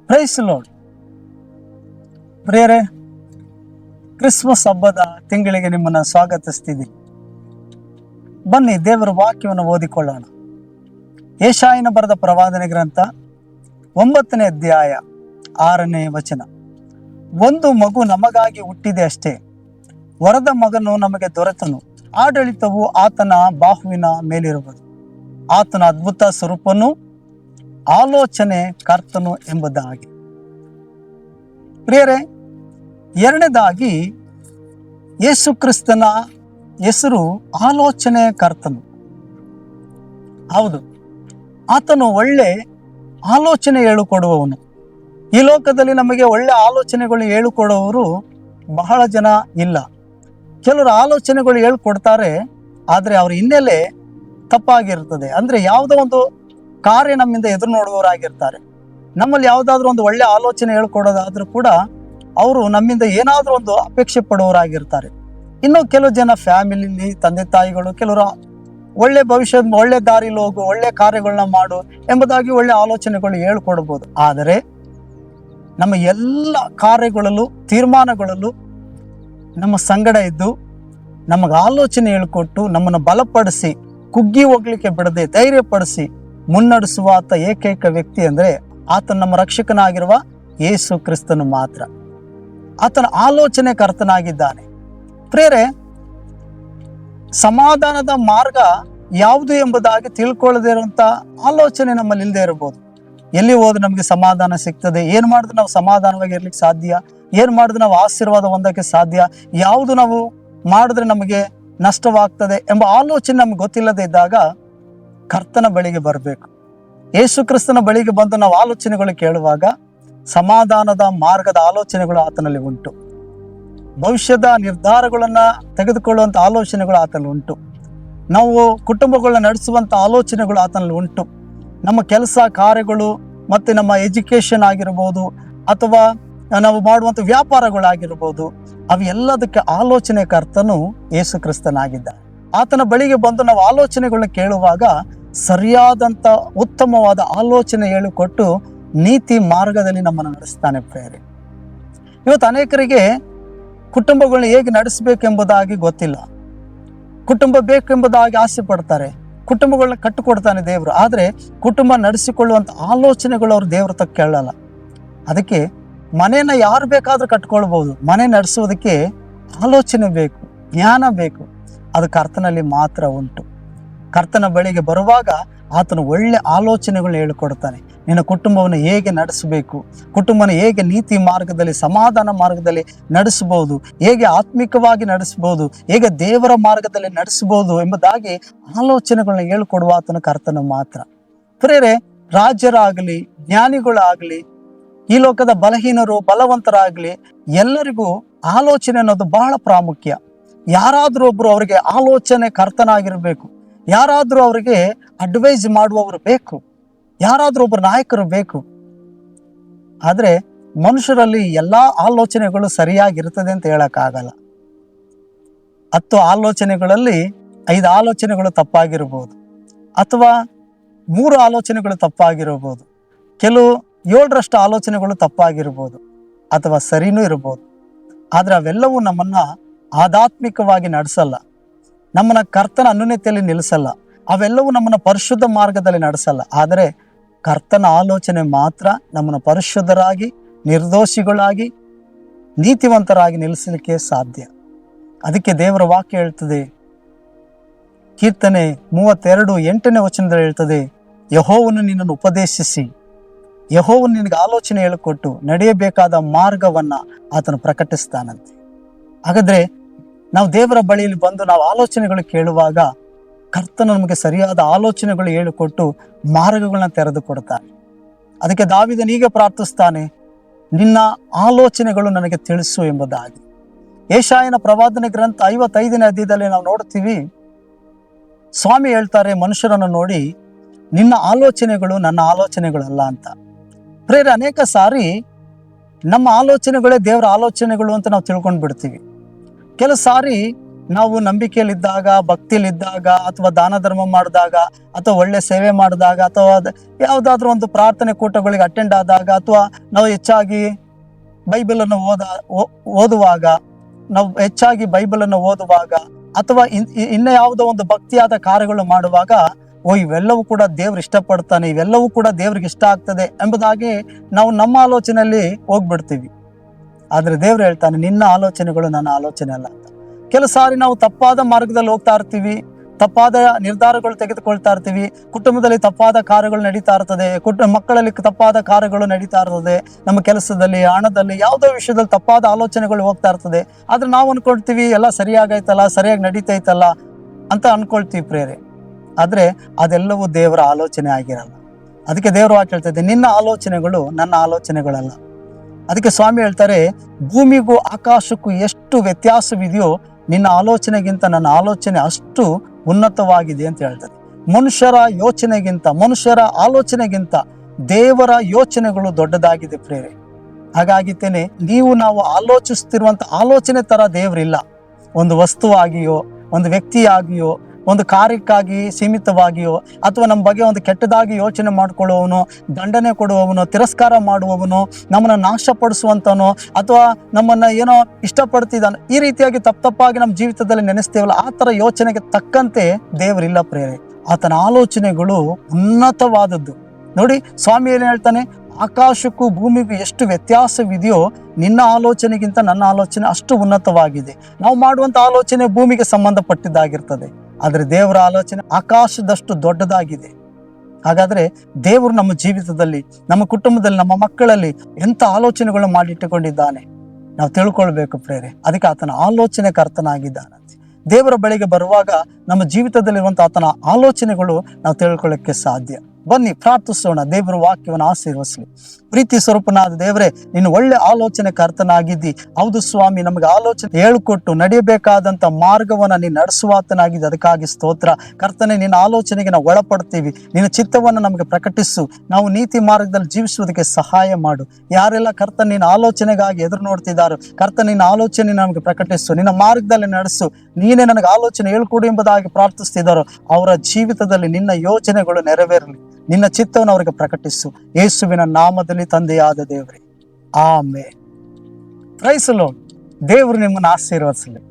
Price lord. ಪ್ರಿಯರೇ, Christmas ಹಬ್ಬದ ತಿಂಗಳಿಗೆ ನಿಮ್ಮನ್ನು ಸ್ವಾಗತಿಸ್ತಿದ್ದೀನಿ. ಬನ್ನಿ ದೇವರ ವಾಕ್ಯವನ್ನು ಓದಿಕೊಳ್ಳೋಣ. ಯೆಶಾಯನ ಬರೆದ ಪ್ರವಾದನೆ ಗ್ರಂಥ 9ನೇ ಅಧ್ಯಾಯ 6ನೇ ವಚನ. ಒಂದು ಮಗು ನಮಗಾಗಿ ಹುಟ್ಟಿದೆ ಅಷ್ಟೇ, ವರದ ಮಗನು ನಮಗೆ ದೊರೆತನು, ಆಡಳಿತವು ಆತನ ಬಾಹುವಿನ ಮೇಲಿರುವುದು. ಆತನ ಅದ್ಭುತ ಸ್ವರೂಪನು, ಆಲೋಚನೆ ಕರ್ತನು ಎಂಬುದಾಗಿ. ಪ್ರಿಯರೇ, ಎರಡನೇದಾಗಿ ಯೇಸು ಕ್ರಿಸ್ತನ ಹೆಸರು ಆಲೋಚನೆ ಕರ್ತನು. ಹೌದು, ಆತನು ಒಳ್ಳೆ ಆಲೋಚನೆ ಹೇಳಿಕೊಡುವವನು. ಈ ಲೋಕದಲ್ಲಿ ನಮಗೆ ಒಳ್ಳೆ ಆಲೋಚನೆಗಳು ಹೇಳಿಕೊಡುವವರು ಬಹಳ ಜನ ಇಲ್ಲ. ಕೆಲವರು ಆಲೋಚನೆಗಳು ಹೇಳ್ಕೊಡ್ತಾರೆ, ಆದರೆ ಅವ್ರ ಹಿನ್ನೆಲೆ ತಪ್ಪಾಗಿರ್ತದೆ. ಅಂದ್ರೆ ಯಾವುದೋ ಒಂದು ಕಾರ್ಯ ನಮ್ಮಿಂದ ಎದುರು ನೋಡುವವರಾಗಿರ್ತಾರೆ. ನಮ್ಮಲ್ಲಿ ಯಾವುದಾದ್ರೂ ಒಂದು ಒಳ್ಳೆ ಆಲೋಚನೆ ಹೇಳ್ಕೊಡೋದಾದ್ರೂ ಕೂಡ ಅವರು ನಮ್ಮಿಂದ ಏನಾದ್ರೂ ಒಂದು ಅಪೇಕ್ಷೆ ಪಡುವವರಾಗಿರ್ತಾರೆ. ಇನ್ನು ಕೆಲವು ಜನ ಫ್ಯಾಮಿಲಿಲಿ ತಂದೆ ತಾಯಿಗಳು ಕೆಲವರು ಒಳ್ಳೆ ಭವಿಷ್ಯದ ಒಳ್ಳೆ ದಾರಿಲಿ ಹೋಗು, ಒಳ್ಳೆ ಕಾರ್ಯಗಳನ್ನ ಮಾಡು ಎಂಬುದಾಗಿ ಒಳ್ಳೆ ಆಲೋಚನೆಗಳು ಹೇಳ್ಕೊಡ್ಬೋದು. ಆದರೆ ನಮ್ಮ ಎಲ್ಲ ಕಾರ್ಯಗಳಲ್ಲೂ ತೀರ್ಮಾನಗಳಲ್ಲೂ ನಮ್ಮ ಸಂಗಡ ಇದ್ದು ನಮಗೆ ಆಲೋಚನೆ ಹೇಳ್ಕೊಟ್ಟು ನಮ್ಮನ್ನು ಬಲಪಡಿಸಿ ಕುಗ್ಗಿ ಹೋಗ್ಲಿಕ್ಕೆ ಬಿಡದೆ ಧೈರ್ಯಪಡಿಸಿ ಮುನ್ನಡೆಸುವ ಆತ ಏಕೈಕ ವ್ಯಕ್ತಿ ಅಂದ್ರೆ ಆತನ ನಮ್ಮ ರಕ್ಷಕನಾಗಿರುವ ಯೇಸು ಕ್ರಿಸ್ತನು ಮಾತ್ರ. ಆತನ ಆಲೋಚನೆ ಕರ್ತನಾಗಿದ್ದಾನೆ. ಪ್ರಿಯರೇ, ಸಮಾಧಾನದ ಮಾರ್ಗ ಯಾವುದು ಎಂಬುದಾಗಿ ತಿಳ್ಕೊಳ್ಳದೇ ಇರುವಂತ ಆಲೋಚನೆ ನಮ್ಮಲ್ಲಿ ಇಲ್ಲದೆ ಇರಬಹುದು. ಎಲ್ಲಿ ಹೋದ್ರೆ ನಮಗೆ ಸಮಾಧಾನ ಸಿಗ್ತದೆ, ಏನ್ ಮಾಡಿದ್ರೆ ನಾವು ಸಮಾಧಾನವಾಗಿ ಇರ್ಲಿಕ್ಕೆ ಸಾಧ್ಯ, ಏನ್ ಮಾಡಿದ್ರೆ ನಾವು ಆಶೀರ್ವಾದ ಹೊಂದಕ್ಕೆ ಸಾಧ್ಯ, ಯಾವುದು ನಾವು ಮಾಡಿದ್ರೆ ನಮಗೆ ನಷ್ಟವಾಗ್ತದೆ ಎಂಬ ಆಲೋಚನೆ ನಮ್ಗೆ ಗೊತ್ತಿಲ್ಲದೆ ಇದ್ದಾಗ ಕರ್ತನ ಬಳಿಗೆ ಬರಬೇಕು. ಯೇಸು ಕ್ರಿಸ್ತನ ಬಳಿಗೆ ಬಂದು ನಾವು ಆಲೋಚನೆಗಳು ಕೇಳುವಾಗ ಸಮಾಧಾನದ ಮಾರ್ಗದ ಆಲೋಚನೆಗಳು ಆತನಲ್ಲಿ ಉಂಟು. ಭವಿಷ್ಯದ ನಿರ್ಧಾರಗಳನ್ನ ತೆಗೆದುಕೊಳ್ಳುವಂತ ಆಲೋಚನೆಗಳು ಆತನಲ್ಲಿ ಉಂಟು. ನಾವು ಕುಟುಂಬಗಳನ್ನ ನಡೆಸುವಂತ ಆಲೋಚನೆಗಳು ಆತನಲ್ಲಿ ಉಂಟು. ನಮ್ಮ ಕೆಲಸ ಕಾರ್ಯಗಳು ಮತ್ತೆ ನಮ್ಮ ಎಜುಕೇಶನ್ ಆಗಿರ್ಬೋದು ಅಥವಾ ನಾವು ಮಾಡುವಂತ ವ್ಯಾಪಾರಗಳಾಗಿರ್ಬೋದು, ಅವೆಲ್ಲದಕ್ಕೆ ಆಲೋಚನೆ ಕರ್ತನು ಯೇಸು ಕ್ರಿಸ್ತನಾಗಿದ್ದಾನೆ. ಆತನ ಬಳಿಗೆ ಬಂದು ನಾವು ಆಲೋಚನೆಗಳನ್ನ ಕೇಳುವಾಗ ಸರಿಯಾದಂತ ಉತ್ತಮವಾದ ಆಲೋಚನೆ ಹೇಳಿಕೊಟ್ಟು ನೀತಿ ಮಾರ್ಗದಲ್ಲಿ ನಮ್ಮನ್ನು ನಡೆಸ್ತಾನೆ. ಪ್ರೇರೆ, ಇವತ್ತು ಅನೇಕರಿಗೆ ಕುಟುಂಬಗಳನ್ನ ಹೇಗೆ ನಡೆಸಬೇಕೆಂಬುದಾಗಿ ಗೊತ್ತಿಲ್ಲ. ಕುಟುಂಬ ಬೇಕೆಂಬುದಾಗಿ ಆಸೆ ಪಡ್ತಾರೆ, ಕುಟುಂಬಗಳನ್ನ ಕಟ್ಟಿಕೊಡ್ತಾನೆ ದೇವರು. ಆದ್ರೆ ಕುಟುಂಬ ನಡೆಸಿಕೊಳ್ಳುವಂತ ಆಲೋಚನೆಗಳು ಅವ್ರು ದೇವ್ರ ತಕ್ಕ ಕೇಳಲ್ಲ. ಅದಕ್ಕೆ ಮನೆಯನ್ನ ಯಾರು ಬೇಕಾದ್ರೂ ಕಟ್ಕೊಳ್ಬಹುದು, ಮನೆ ನಡೆಸೋದಕ್ಕೆ ಆಲೋಚನೆ ಬೇಕು, ಜ್ಞಾನ ಬೇಕು. ಅದು ಕರ್ತನಲ್ಲಿ ಮಾತ್ರ ಉಂಟು. ಕರ್ತನ ಬಳಿಗೆ ಬರುವಾಗ ಆತನು ಒಳ್ಳೆ ಆಲೋಚನೆಗಳನ್ನ ಹೇಳಿಕೊಡ್ತಾನೆ. ನಿನ್ನ ಕುಟುಂಬವನ್ನು ಹೇಗೆ ನಡೆಸಬೇಕು, ಕುಟುಂಬನ ಹೇಗೆ ನೀತಿ ಮಾರ್ಗದಲ್ಲಿ ಸಮಾಧಾನ ಮಾರ್ಗದಲ್ಲಿ ನಡೆಸಬಹುದು, ಹೇಗೆ ಆತ್ಮಿಕವಾಗಿ ನಡೆಸಬಹುದು, ಹೇಗೆ ದೇವರ ಮಾರ್ಗದಲ್ಲಿ ನಡೆಸಬಹುದು ಎಂಬುದಾಗಿ ಆಲೋಚನೆಗಳನ್ನ ಹೇಳಿಕೊಡುವ ಆತನ ಕರ್ತನ ಮಾತ್ರ. ಪ್ರೇರೆ, ರಾಜ್ಯರಾಗಲಿ ಜ್ಞಾನಿಗಳಾಗಲಿ ಈ ಲೋಕದ ಬಲಹೀನರು ಬಲವಂತರಾಗಲಿ ಎಲ್ಲರಿಗೂ ಆಲೋಚನೆ ಅನ್ನೋದು ಬಹಳ ಪ್ರಾಮುಖ್ಯ. ಯಾರಾದ್ರೂ ಒಬ್ರು ಅವರಿಗೆ ಆಲೋಚನೆ ಕರ್ತನಾಗಿರ್ಬೇಕು, ಯಾರಾದ್ರೂ ಅವರಿಗೆ ಅಡ್ವೈಸ್ ಮಾಡುವವರು ಬೇಕು, ಯಾರಾದ್ರೂ ಒಬ್ಬರು ನಾಯಕರು ಬೇಕು. ಆದ್ರೆ ಮನುಷ್ಯರಲ್ಲಿ ಎಲ್ಲಾ ಆಲೋಚನೆಗಳು ಸರಿಯಾಗಿರ್ತದೆ ಅಂತ ಹೇಳಕ್ಕಾಗಲ್ಲ. 10 ಆಲೋಚನೆಗಳಲ್ಲಿ 5 ಆಲೋಚನೆಗಳು ತಪ್ಪಾಗಿರ್ಬೋದು, ಅಥವಾ 3 ಆಲೋಚನೆಗಳು ತಪ್ಪಾಗಿರ್ಬೋದು, ಕೆಲವು 7ರಷ್ಟು ಆಲೋಚನೆಗಳು ತಪ್ಪಾಗಿರ್ಬೋದು, ಅಥವಾ ಸರಿನೂ ಇರ್ಬೋದು. ಆದ್ರೆ ಅವೆಲ್ಲವೂ ನಮ್ಮನ್ನ ಆಧ್ಯಾತ್ಮಿಕವಾಗಿ ನಡೆಸಲ್ಲ, ನಮ್ಮನ್ನ ಕರ್ತನ ಅನ್ಯೋನ್ಯತೆಯಲ್ಲಿ ನಿಲ್ಲಿಸಲ್ಲ, ಅವೆಲ್ಲವೂ ನಮ್ಮನ್ನ ಪರಿಶುದ್ಧ ಮಾರ್ಗದಲ್ಲಿ ನಡೆಸಲ್ಲ. ಆದರೆ ಕರ್ತನ ಆಲೋಚನೆ ಮಾತ್ರ ನಮ್ಮನ್ನ ಪರಿಶುದ್ಧರಾಗಿ ನಿರ್ದೋಷಿಗಳಾಗಿ ನೀತಿವಂತರಾಗಿ ನಿಲ್ಲಿಸಲಿಕ್ಕೆ ಸಾಧ್ಯ. ಅದಕ್ಕೆ ದೇವರ ವಾಕ್ಯ ಹೇಳ್ತದೆ, ಕೀರ್ತನೆ 32:8ನೇ ವಚನದಲ್ಲಿ ಹೇಳ್ತದೆ, ಯೆಹೋವನು ನಿನ್ನನ್ನು ಉಪದೇಶಿಸಿ, ಯೆಹೋವನು ನಿನಗೆ ಆಲೋಚನೆ ಹೇಳಿಕೊಟ್ಟು ನಡೆಯಬೇಕಾದ ಮಾರ್ಗವನ್ನ ಆತನು ಪ್ರಕಟಿಸ್ತಾನಂತೆ. ಹಾಗಾದ್ರೆ ನಾವು ದೇವರ ಬಳಿಯಲ್ಲಿ ಬಂದು ನಾವು ಆಲೋಚನೆಗಳು ಕೇಳುವಾಗ ಕರ್ತನು ನಮಗೆ ಸರಿಯಾದ ಆಲೋಚನೆಗಳು ಹೇಳಿಕೊಟ್ಟು ಮಾರ್ಗಗಳನ್ನ ತೆರೆದು ಕೊಡ್ತಾನೆ. ಅದಕ್ಕೆ ದಾವೀದನು ಹೀಗೆ ಪ್ರಾರ್ಥಿಸ್ತಾನೆ, ನಿನ್ನ ಆಲೋಚನೆಗಳು ನನಗೆ ತಿಳಿಸು ಎಂಬುದಾಗಿ. ಯೆಶಾಯನ ಪ್ರವಾದನೆ ಗ್ರಂಥ 55ನೇ ಅಧ್ಯಾಯದಲ್ಲಿ ನಾವು ನೋಡ್ತೀವಿ, ಸ್ವಾಮಿ ಹೇಳ್ತಾರೆ ಮನುಷ್ಯರನ್ನು ನೋಡಿ, ನಿನ್ನ ಆಲೋಚನೆಗಳು ನನ್ನ ಆಲೋಚನೆಗಳಲ್ಲ ಅಂತ. ಪ್ರೇರೆ, ಅನೇಕ ಸಾರಿ ನಮ್ಮ ಆಲೋಚನೆಗಳೇ ದೇವರ ಆಲೋಚನೆಗಳು ಅಂತ ನಾವು ತಿಳ್ಕೊಂಡು ಬಿಡ್ತೀವಿ. ಕೆಲವು ಸಾರಿ ನಾವು ನಂಬಿಕೆಯಲ್ಲಿದ್ದಾಗ, ಭಕ್ತಿಯಲ್ಲಿದ್ದಾಗ, ಅಥವಾ ದಾನ ಧರ್ಮ ಮಾಡಿದಾಗ, ಅಥವಾ ಒಳ್ಳೆ ಸೇವೆ ಮಾಡಿದಾಗ, ಅಥವಾ ಯಾವುದಾದ್ರೂ ಒಂದು ಪ್ರಾರ್ಥನೆ ಕೂಟಗಳಿಗೆ ಅಟೆಂಡ್ ಆದಾಗ, ಅಥವಾ ನಾವು ಹೆಚ್ಚಾಗಿ ಬೈಬಲನ್ನು ಓದುವಾಗ, ನಾವು ಹೆಚ್ಚಾಗಿ ಬೈಬಲನ್ನು ಓದುವಾಗ, ಅಥವಾ ಇನ್ನ ಯಾವುದೋ ಒಂದು ಭಕ್ತಿಯಾದ ಕಾರ್ಯಗಳು ಮಾಡುವಾಗ, ಇವೆಲ್ಲವೂ ಕೂಡ ದೇವ್ರು ಇಷ್ಟಪಡ್ತಾನೆ, ಇವೆಲ್ಲವೂ ಕೂಡ ದೇವ್ರಿಗೆ ಇಷ್ಟ ಆಗ್ತದೆ ಎಂಬುದಾಗಿ ನಾವು ನಮ್ಮ ಆಲೋಚನೆಯಲ್ಲಿ ಹೋಗ್ಬಿಡ್ತೀವಿ. ಆದ್ರೆ ದೇವ್ರು ಹೇಳ್ತಾನೆ, ನಿನ್ನ ಆಲೋಚನೆಗಳು ನನ್ನ ಆಲೋಚನೆ ಅಲ್ಲ ಅಂತ. ಕೆಲವು ಸಾರಿ ನಾವು ತಪ್ಪಾದ ಮಾರ್ಗದಲ್ಲಿ ಹೋಗ್ತಾ ಇರ್ತೀವಿ, ತಪ್ಪಾದ ನಿರ್ಧಾರಗಳು ತೆಗೆದುಕೊಳ್ತಾ ಇರ್ತೀವಿ, ಕುಟುಂಬದಲ್ಲಿ ತಪ್ಪಾದ ಕಾರ್ಯಗಳು ನಡೀತಾ ಇರ್ತದೆ, ಮಕ್ಕಳಲ್ಲಿ ತಪ್ಪಾದ ಕಾರ್ಯಗಳು ನಡೀತಾ ಇರ್ತದೆ, ನಮ್ಮ ಕೆಲಸದಲ್ಲಿ, ಹಣದಲ್ಲಿ, ಯಾವುದೋ ವಿಷಯದಲ್ಲಿ ತಪ್ಪಾದ ಆಲೋಚನೆಗಳು ಹೋಗ್ತಾ ಇರ್ತದೆ. ಆದ್ರೆ ನಾವು ಅನ್ಕೊಳ್ತೀವಿ ಎಲ್ಲ ಸರಿಯಾಗೈತಲ್ಲ, ಸರಿಯಾಗಿ ನಡೀತೈತಲ್ಲ ಅಂತ ಅನ್ಕೊಳ್ತೀವಿ ಪ್ರೇರೆ. ಆದ್ರೆ ಅದೆಲ್ಲವೂ ದೇವರ ಆಲೋಚನೆ ಆಗಿರಲ್ಲ. ಅದಕ್ಕೆ ದೇವರು ವಾಕ್ಯ ಹೇಳ್ತಾ, ನಿನ್ನ ಆಲೋಚನೆಗಳು ನನ್ನ ಆಲೋಚನೆಗಳಲ್ಲ. ಅದಕ್ಕೆ ಸ್ವಾಮಿ ಹೇಳ್ತಾರೆ, ಭೂಮಿಗೂ ಆಕಾಶಕ್ಕೂ ಎಷ್ಟು ವ್ಯತ್ಯಾಸವಿದೆಯೋ ನಿನ್ನ ಆಲೋಚನೆಗಿಂತ ನನ್ನ ಆಲೋಚನೆ ಅಷ್ಟು ಉನ್ನತವಾಗಿದೆ ಅಂತ ಹೇಳ್ತಾರೆ. ಮನುಷ್ಯರ ಯೋಚನೆಗಿಂತ, ಮನುಷ್ಯರ ಆಲೋಚನೆಗಿಂತ ದೇವರ ಯೋಚನೆಗಳು ದೊಡ್ಡದಾಗಿದೆ ಪ್ರೇರೆ. ಹಾಗಾಗಿತ್ತೇನೆ ನಾವು ಆಲೋಚಿಸ್ತಿರುವಂತ ಆಲೋಚನೆ ತರ ದೇವರಿಲ್ಲ. ಒಂದು ವಸ್ತುವಾಗಿಯೋ, ಒಂದು ವ್ಯಕ್ತಿಯಾಗಿಯೋ, ಒಂದು ಕಾರ್ಯಕ್ಕಾಗಿ ಸೀಮಿತವಾಗಿಯೋ, ಅಥವಾ ನಮ್ಮ ಬಗ್ಗೆ ಒಂದು ಕೆಟ್ಟದಾಗಿ ಯೋಚನೆ ಮಾಡ್ಕೊಳ್ಳುವವನು, ದಂಡನೆ ಕೊಡುವವನು, ತಿರಸ್ಕಾರ ಮಾಡುವವನು, ನಮ್ಮನ್ನು ನಾಶಪಡಿಸುವಂತವನು, ಅಥವಾ ನಮ್ಮನ್ನ ಏನೋ ಇಷ್ಟಪಡ್ತಿದ್ದಾನೆ, ಈ ರೀತಿಯಾಗಿ ತಪ್ಪಾಗಿ ನಮ್ಮ ಜೀವಿತದಲ್ಲಿ ನೆನೆಸ್ತೇವಲ್ಲ, ಆ ಥರ ಯೋಚನೆಗೆ ತಕ್ಕಂತೆ ದೇವರಿಲ್ಲ ಪ್ರೇರೆ. ಆತನ ಆಲೋಚನೆಗಳು ಉನ್ನತವಾದದ್ದು. ನೋಡಿ, ಸ್ವಾಮಿ ಏನು ಹೇಳ್ತಾನೆ, ಆಕಾಶಕ್ಕೂ ಭೂಮಿಗೂ ಎಷ್ಟು ವ್ಯತ್ಯಾಸವಿದೆಯೋ ನಿನ್ನ ಆಲೋಚನೆಗಿಂತ ನನ್ನ ಆಲೋಚನೆ ಅಷ್ಟು ಉನ್ನತವಾಗಿದೆ. ನಾವು ಮಾಡುವಂತ ಆಲೋಚನೆ ಭೂಮಿಗೆ ಸಂಬಂಧಪಟ್ಟಿದ್ದಾಗಿರ್ತದೆ, ಆದ್ರೆ ದೇವರ ಆಲೋಚನೆ ಆಕಾಶದಷ್ಟು ದೊಡ್ಡದಾಗಿದೆ. ಹಾಗಾದ್ರೆ ದೇವರು ನಮ್ಮ ಜೀವಿತದಲ್ಲಿ, ನಮ್ಮ ಕುಟುಂಬದಲ್ಲಿ, ನಮ್ಮ ಮಕ್ಕಳಲ್ಲಿ ಎಂತ ಆಲೋಚನೆಗಳು ಮಾಡಿಟ್ಟುಕೊಂಡಿದ್ದಾನೆ ನಾವು ತಿಳ್ಕೊಳ್ಬೇಕು ಪ್ರೇರೆ. ಅದಕ್ಕೆ ಆತನ ಆಲೋಚನೆ ಕರ್ತನಾಗಿದ್ದಾನಂತೆ. ದೇವರ ಬಳಿಗೆ ಬರುವಾಗ ನಮ್ಮ ಜೀವಿತದಲ್ಲಿರುವಂತ ಆತನ ಆಲೋಚನೆಗಳು ನಾವು ತಿಳ್ಕೊಳ್ಳೋಕ್ಕೆ ಸಾಧ್ಯ. ಬನ್ನಿ ಪ್ರಾರ್ಥಿಸೋಣ, ದೇವರ ವಾಕ್ಯವನ್ನು ಆಶೀರ್ವದಿಸಲಿ. ಪ್ರೀತಿ ಸ್ವರೂಪನಾದ ದೇವರೇ, ನೀನು ಒಳ್ಳೆ ಆಲೋಚನೆ ಕರ್ತನಾಗಿದ್ದಿ. ಹೌದು ಸ್ವಾಮಿ, ನಮಗೆ ಆಲೋಚನೆ ಹೇಳಿಕೊಟ್ಟು ನಡೆಯಬೇಕಾದಂತ ಮಾರ್ಗವನ್ನ ನೀನು ನಡೆಸುವಾತನಾಗಿದ್ದಿ, ಅದಕ್ಕಾಗಿ ಸ್ತೋತ್ರ. ಕರ್ತನೆ, ನಿನ್ನ ಆಲೋಚನೆಗೆ ನಾವು ಒಳಪಡ್ತೀವಿ. ನಿನ್ನ ಚಿತ್ತವನ್ನು ನಮಗೆ ಪ್ರಕಟಿಸು. ನಾವು ನೀತಿ ಮಾರ್ಗದಲ್ಲಿ ಜೀವಿಸುವುದಕ್ಕೆ ಸಹಾಯ ಮಾಡು. ಯಾರೆಲ್ಲ ಕರ್ತನೆ ನಿನ್ನ ಆಲೋಚನೆಗಾಗಿ ಎದುರು ನೋಡ್ತಿದ್ದಾರೋ, ಕರ್ತನೆ ನಿನ್ನ ಆಲೋಚನೆ ನಮಗೆ ಪ್ರಕಟಿಸು, ನಿನ್ನ ಮಾರ್ಗದಲ್ಲಿ ನಡೆಸು, ನೀನೇ ನನಗೆ ಆಲೋಚನೆ ಹೇಳ್ಕೊಡು ಎಂಬುದಾಗಿ ಪ್ರಾರ್ಥಿಸ್ತಿದ್ದಾರೋ ಅವರ ಜೀವಿತದಲ್ಲಿ ನಿನ್ನ ಯೋಚನೆಗಳು ನೆರವೇರಲಿ. ನಿನ್ನ ಚಿತ್ತವನ್ನು ಅವರಿಗೆ ಪ್ರಕಟಿಸು. ಯೇಸುವಿನ ನಾಮದಲ್ಲಿ ತಂದೆಯಾದ ದೇವರೇ, ಆಮೆನ್. Price the lord. ದೇವರು ನಿಮ್ಮನ್ನು ಆಶೀರ್ವದಿಸಲಿ.